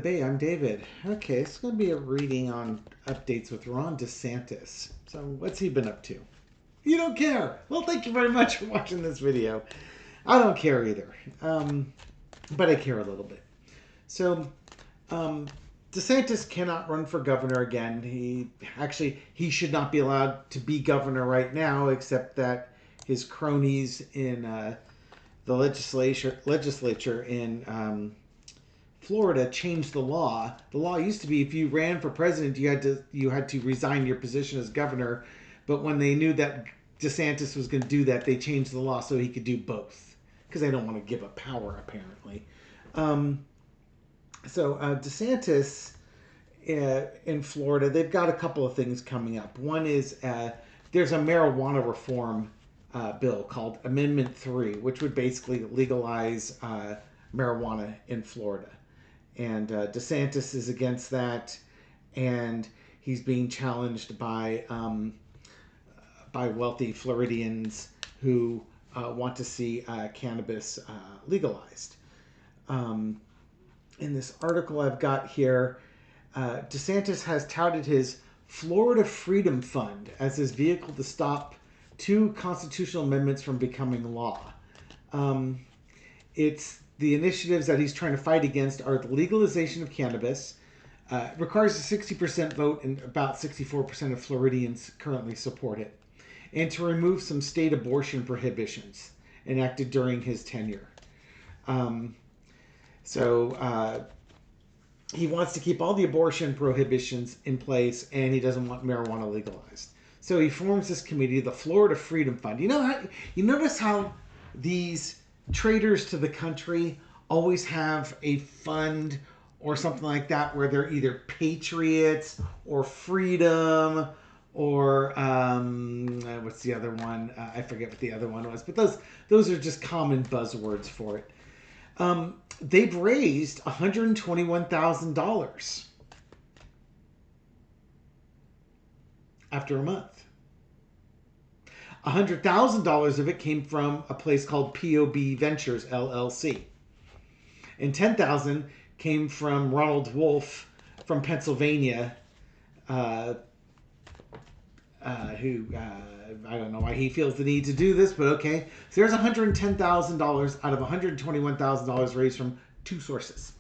Hey, I'm David. Okay, it's going to be a reading on updates with Ron DeSantis. So, what's he been up to? You don't care. Well, thank you very much for watching this video. I don't care either, but I care a little bit. So, um, DeSantis cannot run for governor again. He should not be allowed to be governor right now, except that his cronies in the legislature in Florida changed the law. The law used to be if you ran for president, you had to resign your position as governor. But when they knew that DeSantis was going to do that, they changed the law so he could do both because they don't want to give up power apparently. Um, DeSantis in Florida, they've got a couple of things coming up. One is there's a marijuana reform bill called Amendment 3, which would basically legalize marijuana in Florida. And DeSantis is against that, and he's being challenged by wealthy Floridians who want to see cannabis legalized. Um, in this article I've got here, DeSantis has touted his Florida Freedom Fund as his vehicle to stop two constitutional amendments from becoming law. Um, it's the initiatives that he's trying to fight against are the legalization of cannabis. It requires a 60% vote, and about 64% of Floridians currently support it. And to remove some state abortion prohibitions enacted during his tenure. Um, so he wants to keep all the abortion prohibitions in place, and he doesn't want marijuana legalized. So he forms this committee, the Florida Freedom Fund. You notice how these traitors to the country always have a fund or something like that where they're either patriots or freedom or what's the other one? I forget what the other one was, but those are just common buzzwords for it. They've raised $121,000 after a month. $100,000 of it came from a place called POB Ventures LLC, and $10,000 came from Ronald Wolf from Pennsylvania, who I don't know why he feels the need to do this, but okay. So there's $110,000 out of $121,000 raised from two sources.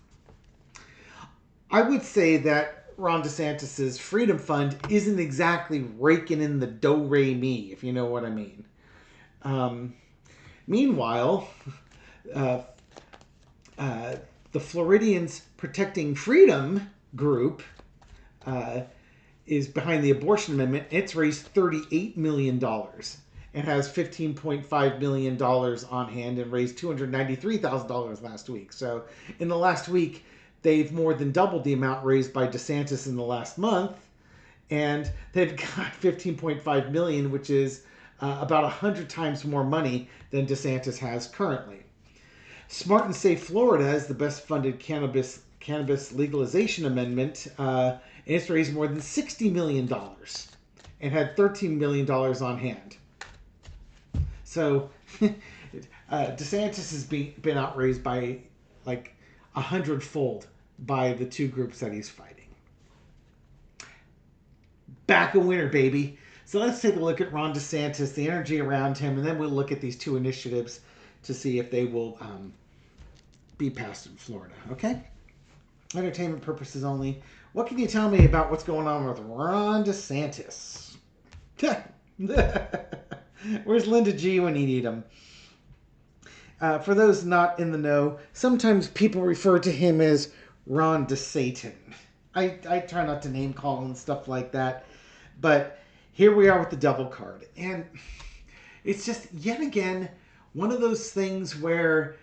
I would say that Ron DeSantis's Freedom Fund isn't exactly raking in the do-re-mi, if you know what I mean. Um, Meanwhile, uh, the Floridians Protecting Freedom group uh, is behind the abortion amendment. It's raised $38 million and has $15.5 million on hand and raised $293,000 last week. So in the last week, they've more than doubled the amount raised by DeSantis in the last month. And they've got $15.5 million, which is about 100 times more money than DeSantis has currently. Smart and Safe Florida is the best funded cannabis legalization amendment, and it's raised more than $60 million and had $13 million on hand. So DeSantis has been outraised by like 100-fold by the two groups that he's fighting. Back a winner, baby. So let's take a look at Ron DeSantis, the energy around him, and then we'll look at these two initiatives to see if they will be passed in Florida. Okay? Entertainment purposes only. What can you tell me about what's going on with Ron DeSantis? Where's Linda G when you need him? For those not in the know, sometimes people refer to him as Ron DeSatan. I try not to name call and stuff like that. But here we are with the double card. And it's just, yet again, one of those things where,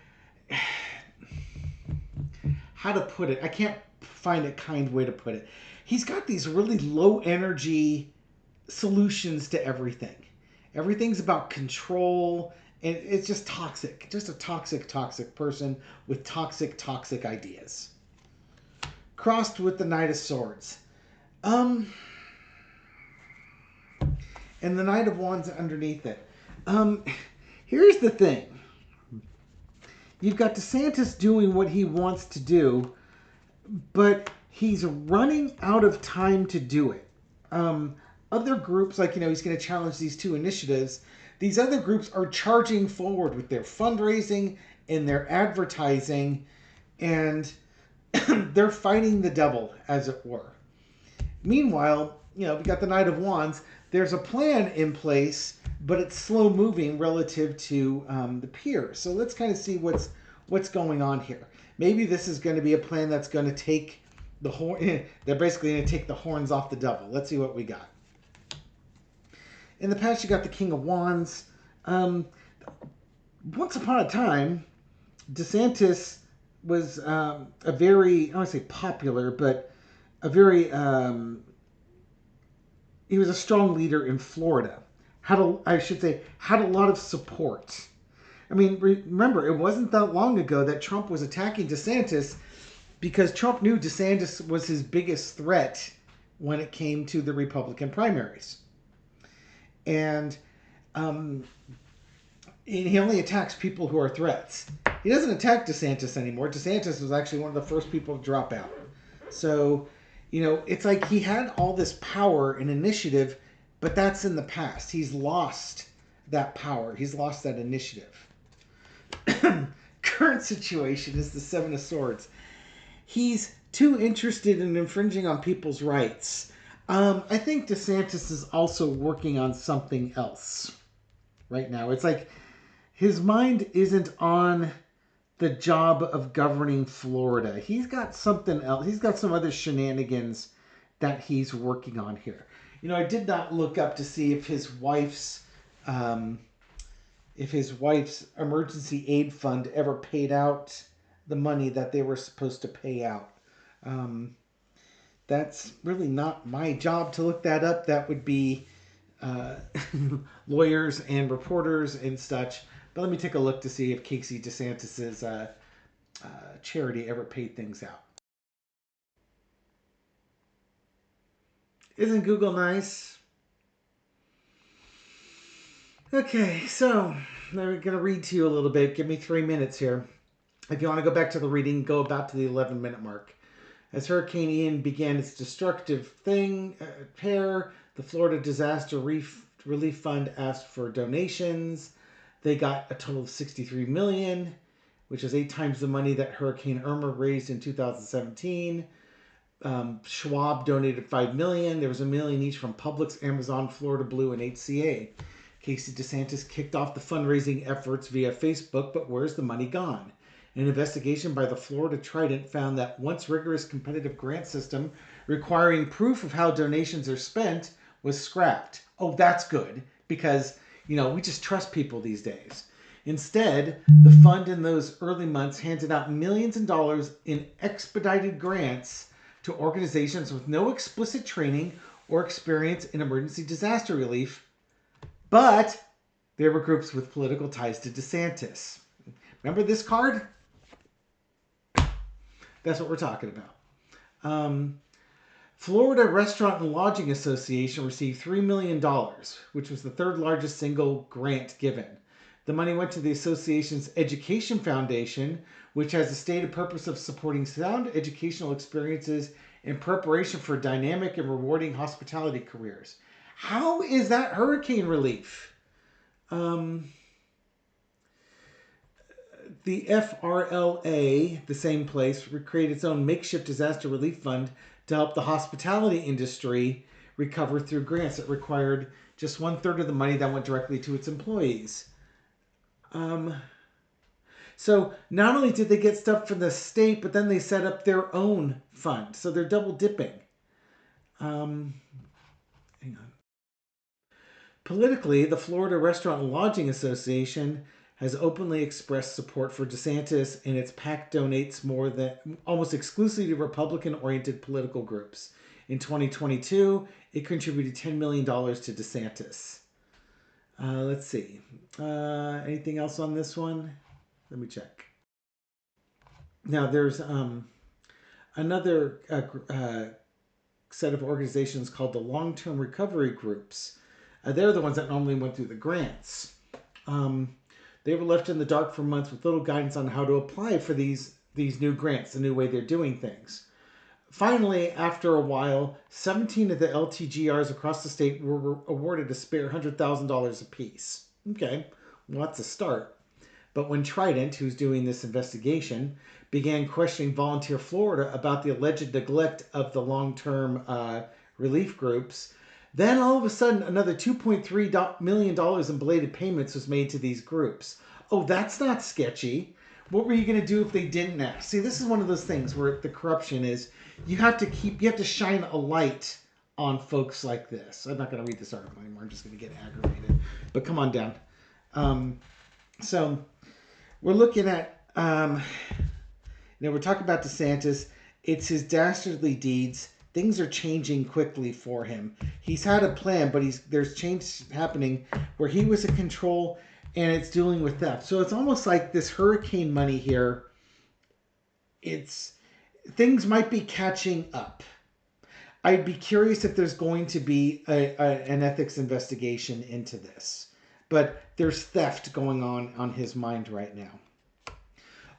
how to put it, I can't find a kind way to put it. He's got these really low energy solutions to everything. Everything's about control, and it's just toxic. Just a toxic person with toxic ideas. Crossed with the Knight of Swords. And the Knight of Wands underneath it. Here's the thing. You've got DeSantis doing what he wants to do, but he's running out of time to do it. Other groups, like, he's going to challenge these two initiatives. These other groups are charging forward with their fundraising and their advertising, and they're fighting the devil, as it were. Meanwhile, we got the Knight of Wands. There's a plan in place, but it's slow moving relative to the peers. So let's kind of see what's going on here. Maybe this is going to be a plan that's going to take the horn. They're basically going to take the horns off the devil. Let's see what we got. In the past, you got the King of Wands. Once upon a time, DeSantis was a very, I don't want to say popular, but a very, he was a strong leader in Florida. Had a lot of support. I mean, remember, it wasn't that long ago that Trump was attacking DeSantis because Trump knew DeSantis was his biggest threat when it came to the Republican primaries. And he only attacks people who are threats. He doesn't attack DeSantis anymore. DeSantis was actually one of the first people to drop out. So, it's like he had all this power and initiative, but that's in the past. He's lost that power. He's lost that initiative. Current situation is the Seven of Swords. He's too interested in infringing on people's rights. I think DeSantis is also working on something else right now. It's like his mind isn't on the job of governing Florida. He's got something else. He's got some other shenanigans that he's working on here. I did not look up to see if his wife's emergency aid fund ever paid out the money that they were supposed to pay out. That's really not my job to look that up. That would be lawyers and reporters and such. But let me take a look to see if Casey DeSantis's charity ever paid things out. Isn't Google nice? Okay, so I'm going to read to you a little bit. Give me 3 minutes here. If you want to go back to the reading, go about to the 11-minute mark. As Hurricane Ian began its destructive pair, the Florida Disaster Relief Fund asked for donations. They got a total of $63 million, which is 8 times the money that Hurricane Irma raised in 2017. Schwab donated $5 million. There was $1 million each from Publix, Amazon, Florida Blue, and HCA. Casey DeSantis kicked off the fundraising efforts via Facebook, but where's the money gone? An investigation by the Florida Trident found that once rigorous competitive grant system requiring proof of how donations are spent was scrapped. Oh, that's good, because, we just trust people these days. Instead, the fund in those early months handed out millions of dollars in expedited grants to organizations with no explicit training or experience in emergency disaster relief, but there were groups with political ties to DeSantis. Remember this card? That's what we're talking about. Florida Restaurant and Lodging Association received $3 million, which was the third largest single grant given. The money went to the association's Education Foundation, which has a stated purpose of supporting sound educational experiences in preparation for dynamic and rewarding hospitality careers. How is that hurricane relief? The FRLA, the same place, created its own makeshift disaster relief fund to help the hospitality industry recover through grants that required just 1/3 of the money that went directly to its employees. So not only did they get stuff from the state, but then they set up their own fund. So they're double dipping. Hang on. Politically, the Florida Restaurant and Lodging Association has openly expressed support for DeSantis, and its PAC donates more than almost exclusively to Republican-oriented political groups. In 2022, it contributed $10 million to DeSantis. Let's see. Anything else on this one? Let me check. Now, there's another set of organizations called the Long-Term Recovery Groups. They're the ones that normally went through the grants. They were left in the dark for months with little guidance on how to apply for these new grants, the new way they're doing things. Finally, after a while, 17 of the LTGRs across the state were awarded a spare $100,000 apiece. Okay, well, that's a start. But when Trident, who's doing this investigation, began questioning Volunteer Florida about the alleged neglect of the long-term relief groups, then all of a sudden another $2.3 million in belated payments was made to these groups. Oh, that's not sketchy. What were you going to do if they didn't ask? See, this is one of those things where the corruption is you have to shine a light on folks like this. I'm not going to read this article anymore. I'm just going to get aggravated. But come on down. So we're looking at, we're talking about DeSantis. It's his dastardly deeds. Things are changing quickly for him. He's had a plan, but there's change happening where he was in control and it's dealing with theft. So it's almost like this hurricane money here. Things might be catching up. I'd be curious if there's going to be an ethics investigation into this. But there's theft going on his mind right now.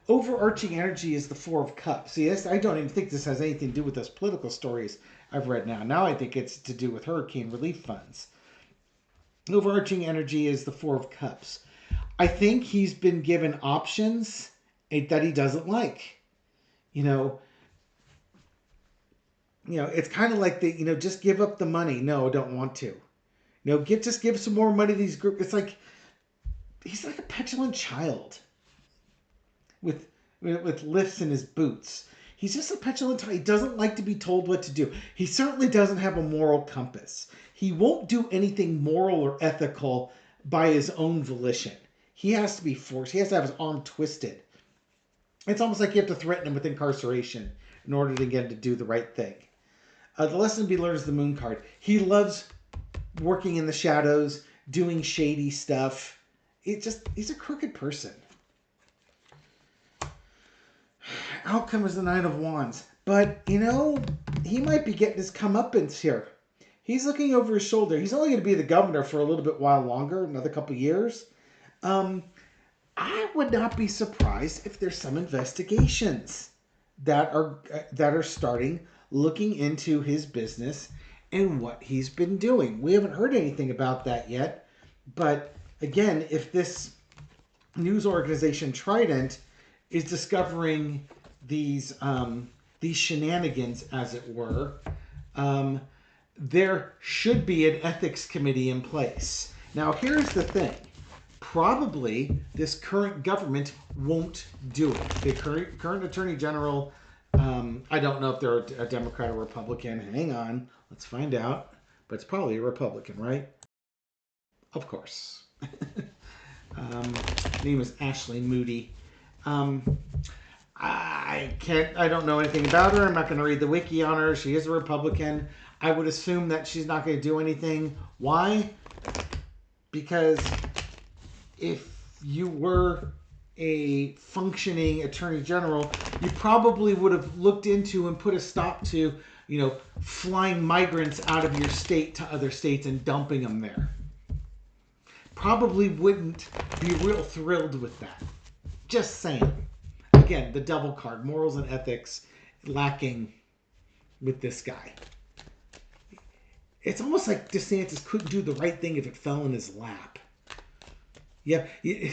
Overarching energy is the Four of Cups. See, I don't even think this has anything to do with those political stories I've read now. Now I think it's to do with hurricane relief funds. Overarching energy is the Four of Cups. I think he's been given options that he doesn't like. It's kind of like just give up the money. No, I don't want to. Just give some more money to these groups. It's like he's like a petulant child with lifts in his boots. He's just a petulant child. He doesn't like to be told what to do. He certainly doesn't have a moral compass. He won't do anything moral or ethical by his own volition. He has to be forced. He has to have his arm twisted. It's almost like you have to threaten him with incarceration in order to get him to do the right thing. The lesson to be learned is the Moon card. He loves working in the shadows, doing shady stuff. He's a crooked person. Outcome is the Nine of Wands. But, he might be getting his comeuppance here. He's looking over his shoulder. He's only going to be the governor for a little bit while longer, another couple years. I would not be surprised if there's some investigations that are starting looking into his business and what he's been doing. We haven't heard anything about that yet. But again, if this news organization Trident is discovering these shenanigans, as it were, there should be an ethics committee in place. Now, here's the thing. Probably this current government won't do it. The current Attorney General, I don't know if they're a Democrat or Republican. Hang on. Let's find out. But it's probably a Republican, right? Of course. Name is Ashley Moody. I don't know anything about her. I'm not going to read the wiki on her. She is a Republican. I would assume that she's not going to do anything. Why? Because if you were a functioning attorney general, you probably would have looked into and put a stop to, flying migrants out of your state to other states and dumping them there. Probably wouldn't be real thrilled with that. Just saying. Again, the double card, morals and ethics, lacking with this guy. It's almost like DeSantis couldn't do the right thing if it fell in his lap. Yeah, he'd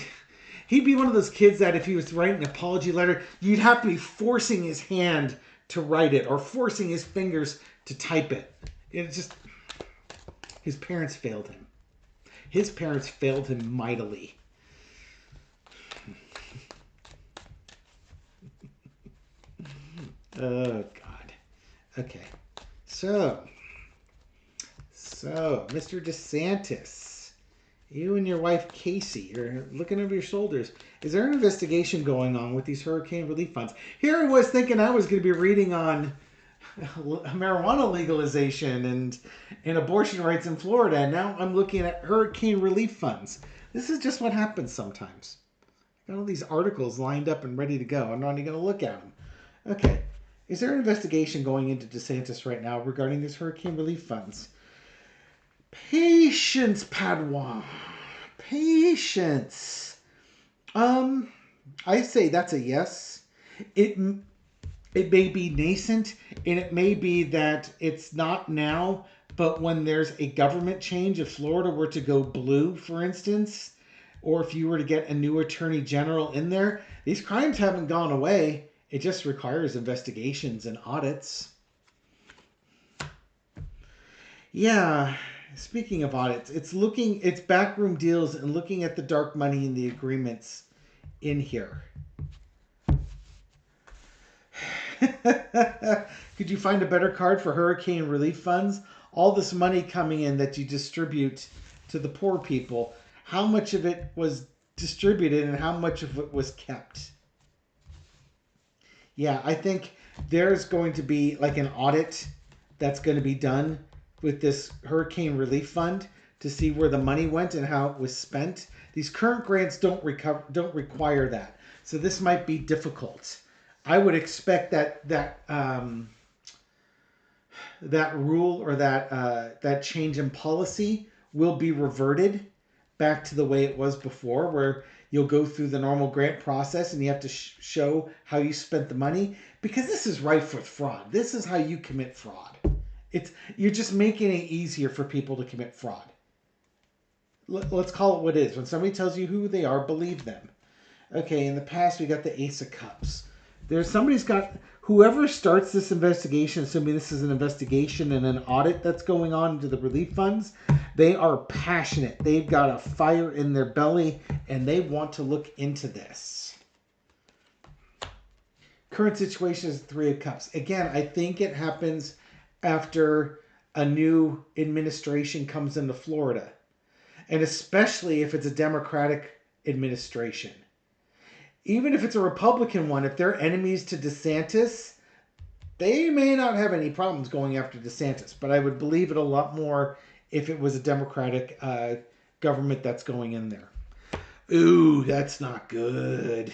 be one of those kids that if he was writing an apology letter, you'd have to be forcing his hand to write it or forcing his fingers to type it. It's just, his parents failed him. His parents failed him mightily. Oh, God. Okay. So, Mr. DeSantis, you and your wife, Casey, are looking over your shoulders. Is there an investigation going on with these hurricane relief funds? Here I was thinking I was going to be reading on marijuana legalization and abortion rights in Florida. And now I'm looking at hurricane relief funds. This is just what happens sometimes. I got all these articles lined up and ready to go. I'm not even going to look at them. Okay. Is there an investigation going into DeSantis right now regarding these hurricane relief funds? Patience, Padawan. Patience. I say that's a yes. It may be nascent, and it may be that it's not now, but when there's a government change, if Florida were to go blue, for instance, or if you were to get a new attorney general in there, these crimes haven't gone away. It just requires investigations and audits. Yeah, speaking of audits, it's backroom deals and looking at the dark money and the agreements in here. Could you find a better card for hurricane relief funds? All this money coming in that you distribute to the poor people, how much of it was distributed and how much of it was kept? Yeah, I think there's going to be like an audit that's going to be done with this hurricane relief fund to see where the money went and how it was spent. These current grants don't require that. So this might be difficult. I would expect that rule or that change in policy will be reverted back to the way it was before, where you'll go through the normal grant process and you have to show how you spent the money, because this is rife with fraud. This is how you commit fraud. You're just making it easier for people to commit fraud. Let's call it what it is. When somebody tells you who they are, believe them. Okay, in the past we got the Ace of Cups. Whoever starts this investigation, assuming this is an investigation and an audit that's going on into the relief funds, they are passionate. They've got a fire in their belly and they want to look into this. Current situation is Three of Cups. Again, I think it happens after a new administration comes into Florida. And especially if it's a Democratic administration. Even if it's a Republican one, if they're enemies to DeSantis, they may not have any problems going after DeSantis. But I would believe it a lot more if it was a Democratic government that's going in there. Ooh, that's not good.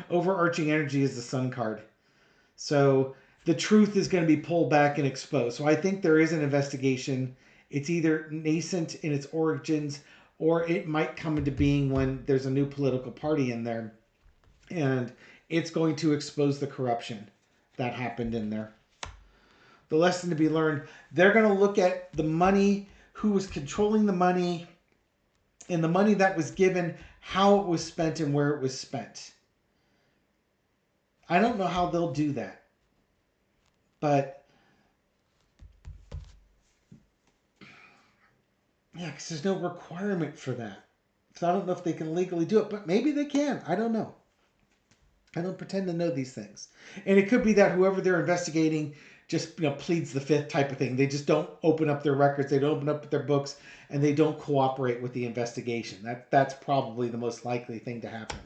Overarching energy is the Sun card. So the truth is going to be pulled back and exposed. So I think there is an investigation. It's either nascent in its origins, or it might come into being when there's a new political party in there. And it's going to expose the corruption that happened in there. The lesson to be learned, they're going to look at the money, who was controlling the money, and the money that was given, how it was spent and where it was spent. I don't know how they'll do that. But yeah, because there's no requirement for that. So I don't know if they can legally do it, but maybe they can. I don't know. I don't pretend to know these things. And it could be that whoever they're investigating just pleads the fifth type of thing. They just don't open up their records. They don't open up their books, and they don't cooperate with the investigation. That's probably the most likely thing to happen.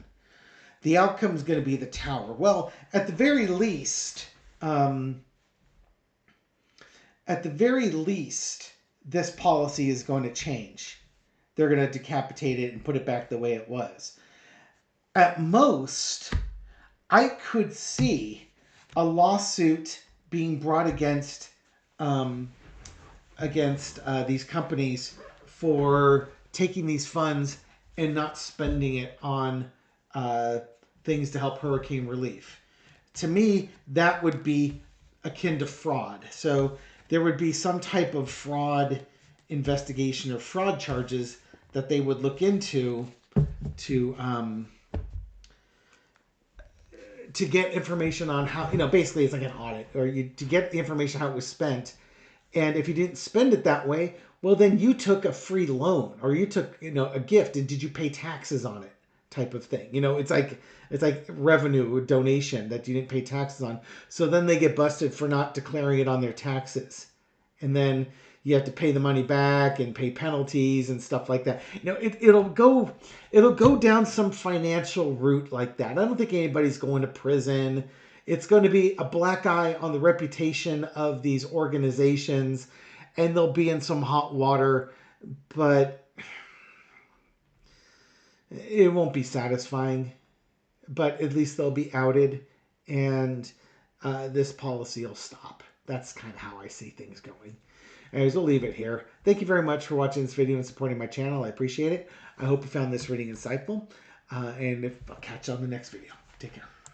The outcome is going to be the Tower. Well, at the very least, this policy is going to change. They're going to decapitate it and put it back the way it was. At most, I could see a lawsuit being brought against these companies for taking these funds and not spending it on things to help hurricane relief. To me, that would be akin to fraud. So there would be some type of fraud investigation or fraud charges that they would look into to get information on how, basically it's like an audit, or to get the information how it was spent. And if you didn't spend it that way, well, then you took a free loan, or you took, a gift, and did you pay taxes on it, type of thing. It's like revenue, donation that you didn't pay taxes on. So then they get busted for not declaring it on their taxes. And then you have to pay the money back and pay penalties and stuff like that. It'll go down some financial route like that. I don't think anybody's going to prison. It's going to be a black eye on the reputation of these organizations, and they'll be in some hot water, but it won't be satisfying. But at least they'll be outed, and this policy will stop. That's kind of how I see things going. Anyways, we'll leave it here. Thank you very much for watching this video and supporting my channel. I appreciate it. I hope you found this reading insightful. And I'll catch you on the next video. Take care.